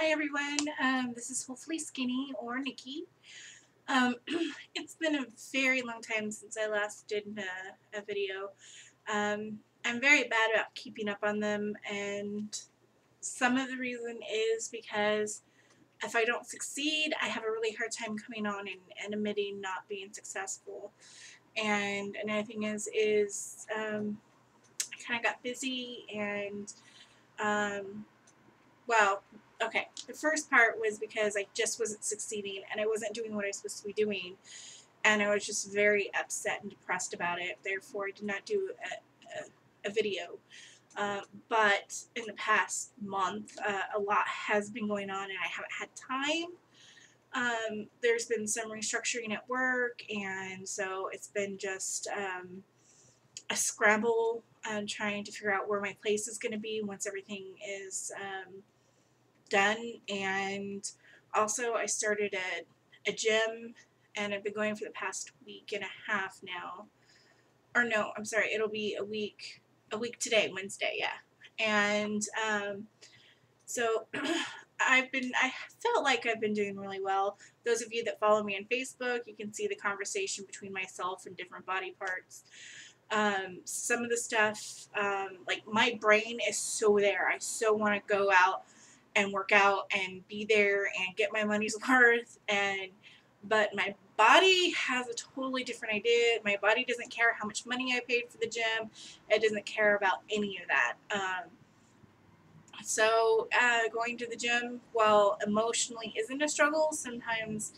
Hi everyone, this is Hopefully Skinny or Nikki. It's been a very long time since I last did a video. I'm very bad about keeping up on them, and some of the reason is because if I don't succeed, I have a really hard time coming on and admitting not being successful. And another thing is I kind of got busy and well, okay, the first part was because I just wasn't succeeding and I wasn't doing what I was supposed to be doing, and I was just very upset and depressed about it. Therefore, I did not do a video. But in the past month, a lot has been going on and I haven't had time. There's been some restructuring at work, and so it's been just a scramble trying to figure out where my place is going to be once everything is done. And also I started a gym, and I've been going for the past week and a half now. Or no, I'm sorry, it'll be a week today, Wednesday, yeah. And so I felt like I've been doing really well. Those of you that follow me on Facebook, you can see the conversation between myself and different body parts. Some of the stuff, like my brain is so there. I so want to go out and work out and be there and get my money's worth, but my body has a totally different idea. My body doesn't care how much money I paid for the gym. It doesn't care about any of that. Going to the gym, while emotionally isn't a struggle, sometimes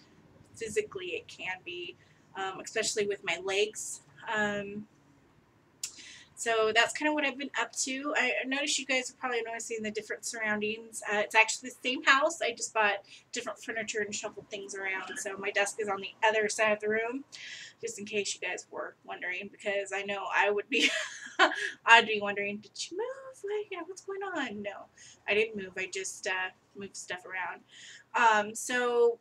physically it can be, especially with my legs. So that's kind of what I've been up to. I noticed you guys are probably noticing the different surroundings. It's actually the same house. I just bought different furniture and shuffled things around. So my desk is on the other side of the room, just in case you guys were wondering, because I know I would be, I'd be wondering, did you move? Like, what's going on? No, I didn't move. I just moved stuff around. So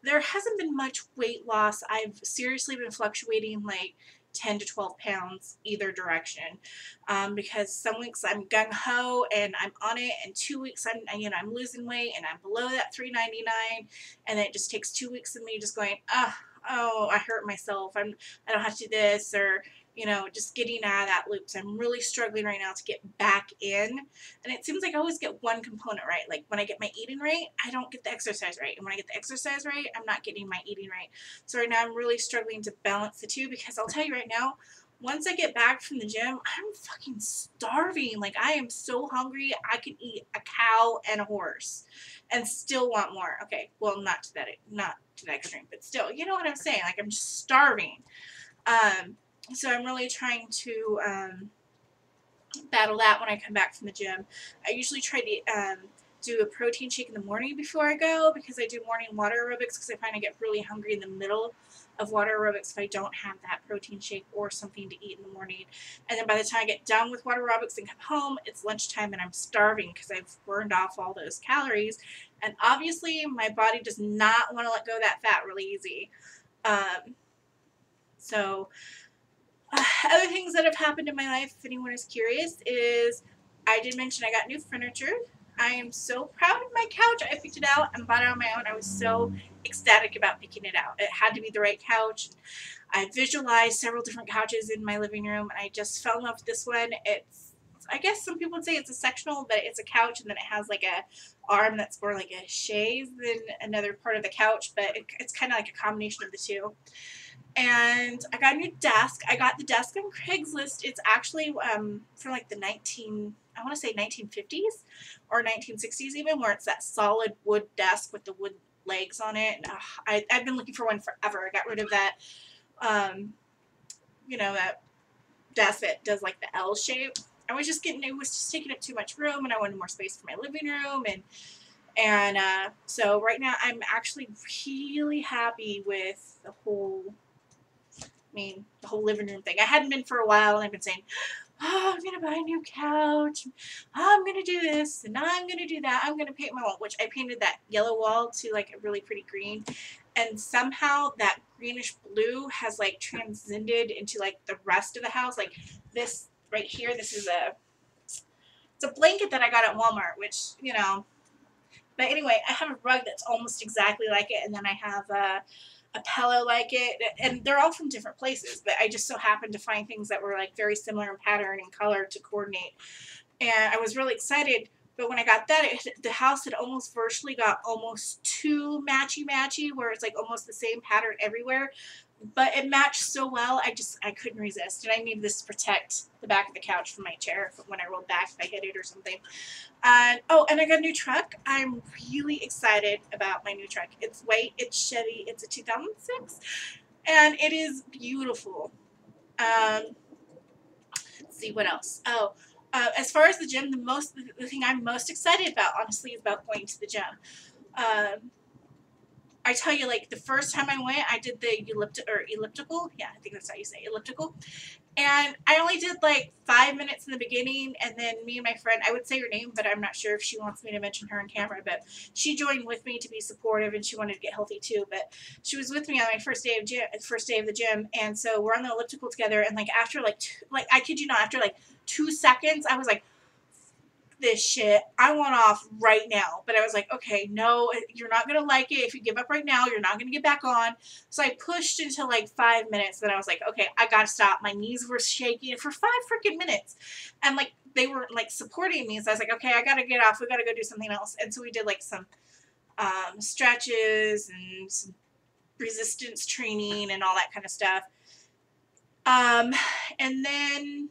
there hasn't been much weight loss. I've seriously been fluctuating like 10 to 12 pounds either direction, because some weeks I'm gung-ho and I'm on it, and 2 weeks I'm losing weight and I'm below that 399, and then it just takes 2 weeks of me just going, oh, I hurt myself, I don't have to do this, or just getting out of that loop. So I'm really struggling right now to get back in, and it seems like I always get one component right. Like when I get my eating right, I don't get the exercise right, and when I get the exercise right, I'm not getting my eating right. So right now I'm really struggling to balance the two, because I'll tell you right now, once I get back from the gym, I'm fucking starving. Like, I am so hungry, I could eat a cow and a horse and still want more. Okay, well, not to that extreme, but still, you know what I'm saying? Like, I'm just starving. So I'm really trying to battle that when I come back from the gym. I usually try to do a protein shake in the morning before I go, because I do morning water aerobics, because I find I get really hungry in the middle of water aerobics if I don't have that protein shake or something to eat in the morning. And then by the time I get done with water aerobics and come home, it's lunchtime and I'm starving because I've burned off all those calories. And obviously my body does not want to let go of that fat really easy. Other things that have happened in my life, if anyone is curious, is I did mention I got new furniture. I am so proud of my couch. I picked it out and bought it on my own. I was so ecstatic about picking it out. It had to be the right couch. I visualized several different couches in my living room, and I just fell in love with this one. I guess some people would say it's a sectional, but it's a couch, and then it has like a arm that's more like a chaise than another part of the couch, but it's kind of like a combination of the two. And I got a new desk. I got the desk on Craigslist. It's actually from like the 1950s or 1960s even, where it's that solid wood desk with the wood legs on it. And, I've been looking for one forever. I got rid of that, that desk that does like the L shape. It was just taking up too much room, and I wanted more space for my living room. And so right now I'm actually really happy with the whole living room thing. I hadn't been for a while, and I've been saying, oh, I'm going to buy a new couch. I'm going to do this, and I'm going to do that. I'm going to paint my wall, which I painted that yellow wall to like a really pretty green. And somehow that greenish blue has like transcended into like the rest of the house. Like this right here, it's a blanket that I got at Walmart, which, But anyway, I have a rug that's almost exactly like it, and then I have a pillow like it, and they're all from different places, but I just so happened to find things that were like very similar in pattern and color to coordinate, and I was really excited. But when I got that, the house had almost virtually got almost too matchy where it's like almost the same pattern everywhere, but it matched so well. I couldn't resist, and I needed this to protect the back of the couch from my chair when I rolled back if I hit it or something. And oh, and I got a new truck. I'm really excited about my new truck. It's white, it's Chevy, it's a 2006, and it is beautiful. Let's see what else. Oh, as far as the gym, the thing I'm most excited about, honestly, is about going to the gym. Um, I tell you, like the first time I went, I did the elliptical. Yeah, I think that's how you say elliptical. And I only did like 5 minutes in the beginning, and then me and my friend, I would say her name, but I'm not sure if she wants me to mention her on camera, but she joined with me to be supportive, and she wanted to get healthy too. But she was with me on my first day of the gym, and so we're on the elliptical together. And like after I kid you not, after like 2 seconds, I was like, this shit, I want off right now. But I was like, okay, no, you're not gonna like it. If you give up right now, you're not gonna get back on. So I pushed until like 5 minutes. Then I was like, okay, I gotta stop. My knees were shaking for 5 freaking minutes, and like they were like supporting me. So I was like, okay, I gotta get off. We gotta go do something else. And so we did like some stretches and some resistance training and all that kind of stuff. And then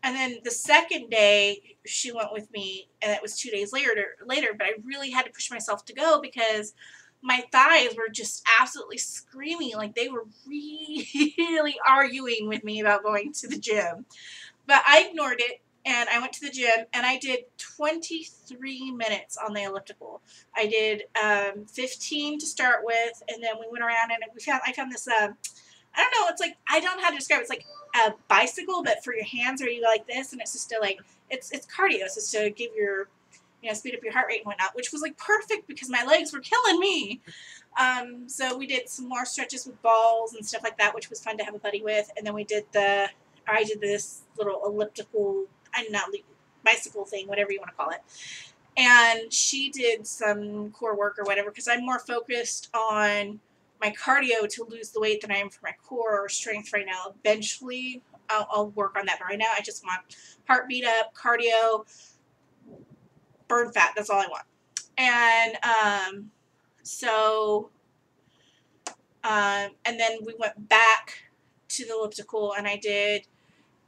And then the second day, she went with me, and it was 2 days later. But I really had to push myself to go because my thighs were just absolutely screaming. Like they were really arguing with me about going to the gym. But I ignored it, and I went to the gym, and I did 23 minutes on the elliptical. I did 15 to start with, and then we went around, and I found this I don't know. It's like, I don't know how to describe it. It's like a bicycle, but for your hands, where you go like this, and it's just to like, it's cardio. It's just to give your, speed up your heart rate and whatnot, which was like perfect because my legs were killing me. So we did some more stretches with balls and stuff like that, which was fun to have a buddy with. And then I did this little elliptical, bicycle thing, whatever you want to call it. And she did some core work or whatever, because I'm more focused on my cardio to lose the weight than I am for my core or strength right now. Eventually, I'll work on that. But right now, I just want heart beat up, cardio, burn fat. That's all I want. And and then we went back to the elliptical, and I did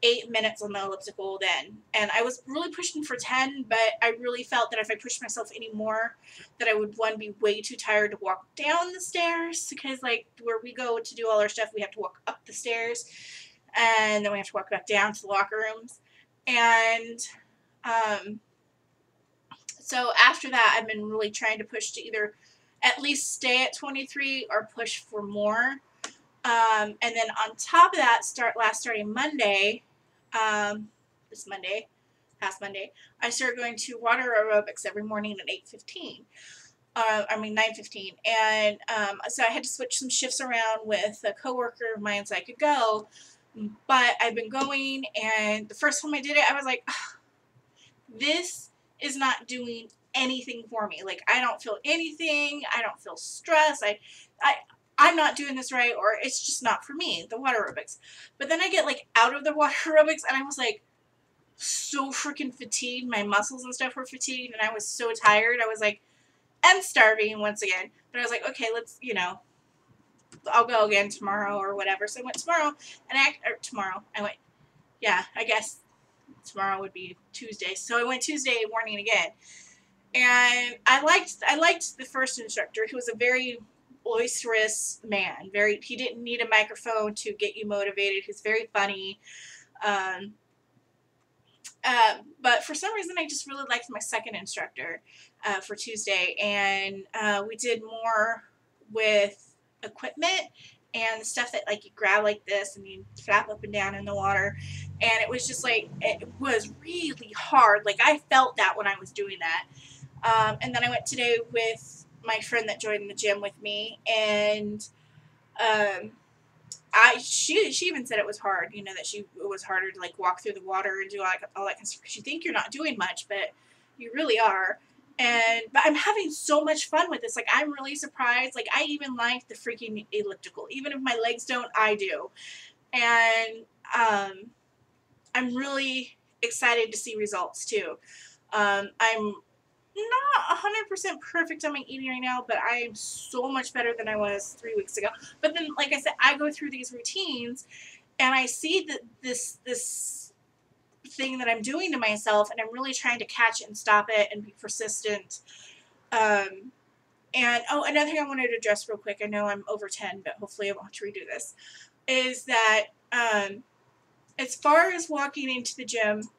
8 minutes on the elliptical then. And I was really pushing for 10, but I really felt that if I pushed myself any more, that I would, one, be way too tired to walk down the stairs, because like where we go to do all our stuff, we have to walk up the stairs, and then we have to walk back down to the locker rooms. And so after that, I've been really trying to push to either at least stay at 23 or push for more. And then on top of that, starting Monday, past Monday, I started going to water aerobics every morning at 8:15. 9:15. And so I had to switch some shifts around with a coworker of mine so I could go. But I've been going, and the first time I did it, I was like, this is not doing anything for me. Like, I don't feel anything. I don't feel stress. I'm not doing this right, or it's just not for me, the water aerobics. But then I get like out of the water aerobics, and I was like so freaking fatigued. My muscles and stuff were fatigued, and I was so tired. I was like, I'm starving once again. But I was like, okay, let's, I'll go again tomorrow or whatever. So I went tomorrow, and I guess tomorrow would be Tuesday. So I went Tuesday morning again. And I liked the first instructor, who was a very boisterous man. He didn't need a microphone to get you motivated. He's very funny. But for some reason, I just really liked my second instructor for Tuesday. And we did more with equipment and stuff that like you grab like this and you flap up and down in the water. And it was just like, it was really hard. Like I felt that when I was doing that. And then I went today with my friend that joined the gym with me, and she even said it was hard, that it was harder to like walk through the water and do all that kind of stuff, because you think you're not doing much, but You really are. But I'm having so much fun with this. Like, I'm really surprised. Like, I even like the freaking elliptical. Even if my legs don't, I do. And I'm really excited to see results too. I'm not 100% perfect on my eating right now, but I am so much better than I was 3 weeks ago. But then, like I said, I go through these routines and I see that this thing that I'm doing to myself, and I'm really trying to catch it and stop it and be persistent. And oh, another thing I wanted to address real quick, I know I'm over 10, but hopefully I won't have to redo this, is that as far as walking into the gym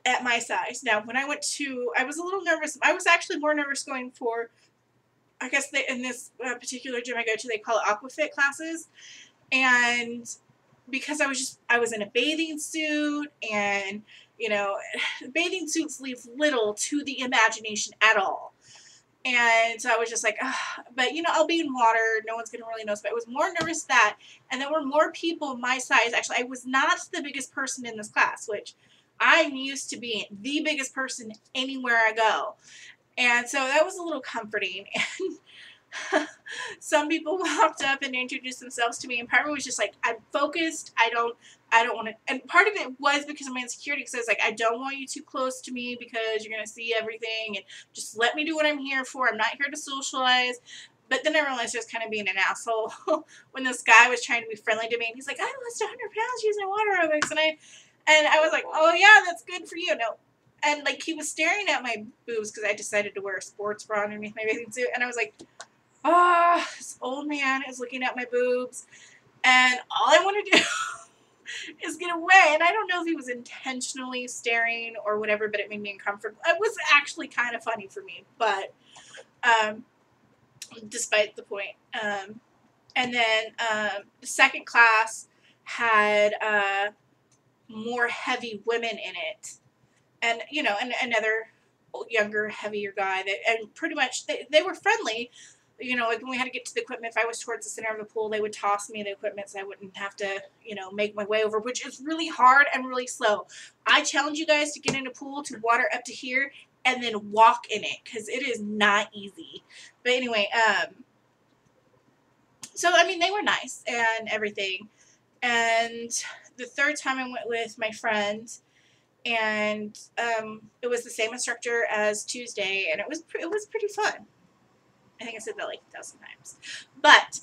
at my size, now when I was a little nervous. I was actually more nervous going for, I guess in this particular gym I go to, they call it aquafit classes. And because I was in a bathing suit, and bathing suits leave little to the imagination at all. And so I was just like, ugh. But I'll be in water, no one's gonna really notice. But I was more nervous that, and there were more people my size. Actually, I was not the biggest person in this class, which I'm used to being the biggest person anywhere I go. And so that was a little comforting. And some people walked up and introduced themselves to me, and part of it was just like, I'm focused. I don't want to. And part of it was because of my insecurity, because I was like, I don't want you too close to me because you're gonna see everything, and just let me do what I'm here for. I'm not here to socialize. But then I realized I was kind of being an asshole when this guy was trying to be friendly to me, and he's like, I lost 100 pounds using water aerobics, and I was like, oh yeah, that's good for you. No. And like, he was staring at my boobs because I decided to wear a sports bra underneath my bathing suit, and I was like, this old man is looking at my boobs, and all I want to do is get away. And I don't know if he was intentionally staring or whatever, but it made me uncomfortable. It was actually kind of funny for me, but despite the point. And then the second class had more heavy women in it, and and another younger, heavier guy and pretty much they were friendly. Like when we had to get to the equipment, if I was towards the center of the pool, they would toss me the equipment so I wouldn't have to, make my way over, which is really hard and really slow. I challenge you guys to get in a pool to water up to here and then walk in it, because it is not easy. But anyway, so I mean, they were nice and everything. And the third time I went with my friend, and it was the same instructor as Tuesday, and it was pretty fun. I think I said that like 1,000 times. But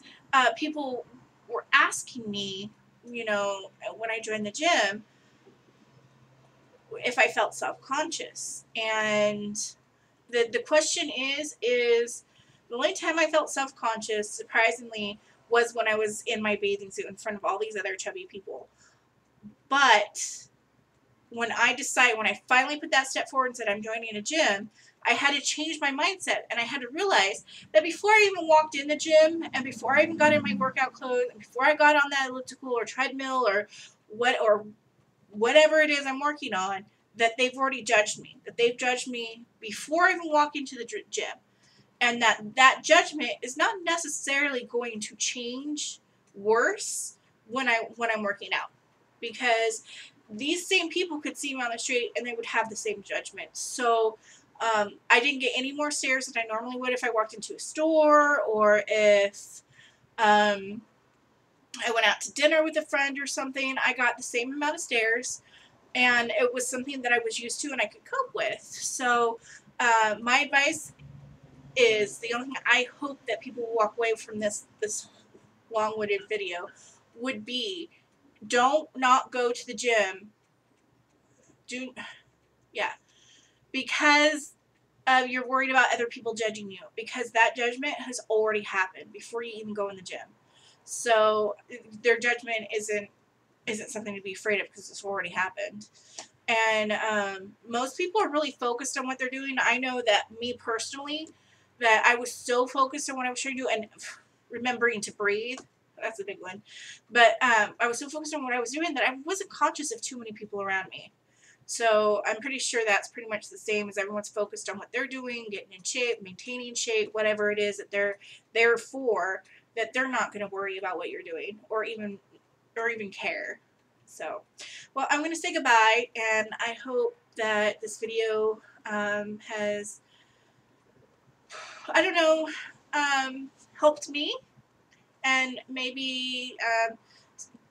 people were asking me, when I joined the gym, if I felt self-conscious. And the question is the only time I felt self-conscious, surprisingly, was when I was in my bathing suit in front of all these other chubby people. But when I finally put that step forward and said I'm joining a gym, I had to change my mindset, and I had to realize that before I even walked in the gym, and before I even got in my workout clothes, and before I got on that elliptical or treadmill or whatever it is I'm working on, that they've already judged me. That they've judged me before I even walk into the gym, and that judgment is not necessarily going to change worse when I'm working out, because these same people could see me on the street and they would have the same judgment. So I didn't get any more stares than I normally would if I walked into a store, or if I went out to dinner with a friend or something. I got the same amount of stares, and it was something that I was used to and I could cope with. So my advice is, the only thing I hope that people walk away from this long-winded video would be, don't not go to the gym. Because you're worried about other people judging you, because that judgment has already happened before you even go in the gym. So their judgment isn't something to be afraid of, because it's already happened. And most people are really focused on what they're doing. I know that me personally, that I was so focused on what I was trying to do, and remembering to breathe. That's a big one. But I was so focused on what I was doing that I wasn't conscious of too many people around me. So I'm pretty sure that's pretty much the same, as everyone's focused on what they're doing, getting in shape, maintaining shape, whatever it is that they're there for, that they're not going to worry about what you're doing or even care. So, well, I'm going to say goodbye, and I hope that this video has, I don't know, helped me, and maybe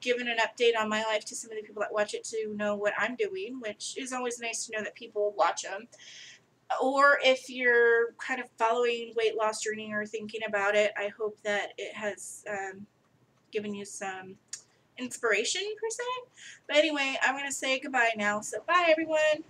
given an update on my life to some of the people that watch it to know what I'm doing, which is always nice to know that people watch them. Or if you're kind of following weight loss journey or thinking about it, I hope that it has given you some inspiration per se. But anyway, I'm going to say goodbye now. So bye everyone.